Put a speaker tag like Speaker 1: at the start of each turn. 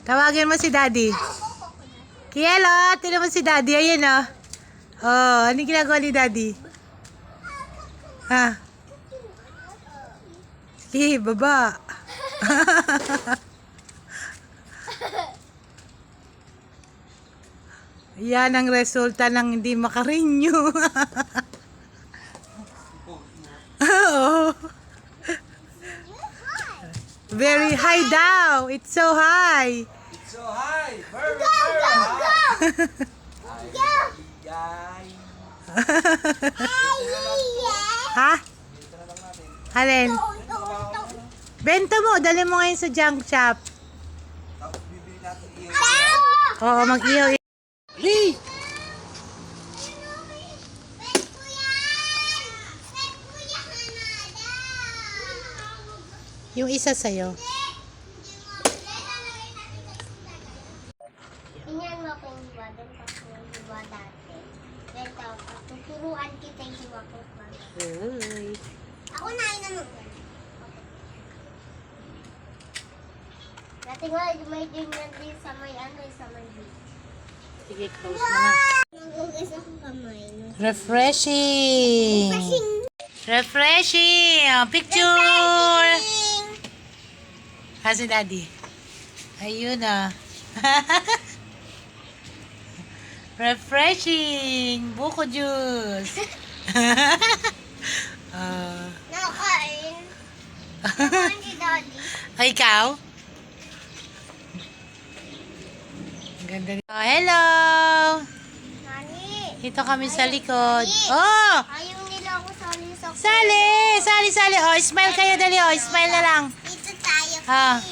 Speaker 1: Tawagin mo si Daddy. Kielo, tinan mo si Daddy. Ayan o. Oh, anong ginagawa ni Daddy? Ha? Sige, baba. Yan ang resulta ng hindi makarenew. Oo. Very high daw. It's so high.
Speaker 2: It's so high. Very, very high.
Speaker 1: Ha? Alin? Bento mo. Dali mo ngayon sa junk shop.
Speaker 2: Tapos bibili natin iyo.
Speaker 1: Oo, mag-iyaw.
Speaker 2: Lee!
Speaker 1: Yung isa sa'yo.
Speaker 3: Tingnan mo kung hiwa doon pa kung hiwa dati. Ito, tuturuan kita yung hiwa ko.
Speaker 1: Uy.
Speaker 3: Ako na naman. Dati nga, may ganyan din sa may sa may beach.
Speaker 1: Sige, close mo na.
Speaker 3: Mag-ugis akong kamay.
Speaker 1: Refreshing. Refreshing. Oh, picture. Ha si Daddy? Ayun ah. Refreshing. Buko juice.
Speaker 3: Nakain. Nakain si Daddy.
Speaker 1: Ay, ikaw? Ang ganda nito. Oh, hello.
Speaker 3: Nani.
Speaker 1: Dito kami sa likod. Oh!
Speaker 3: Ayaw nila ako sali sa
Speaker 1: Sali! Sali, sali. Oh, smile kayo dali. Oh, smile na lang.
Speaker 3: Dito tayo.
Speaker 1: Ah.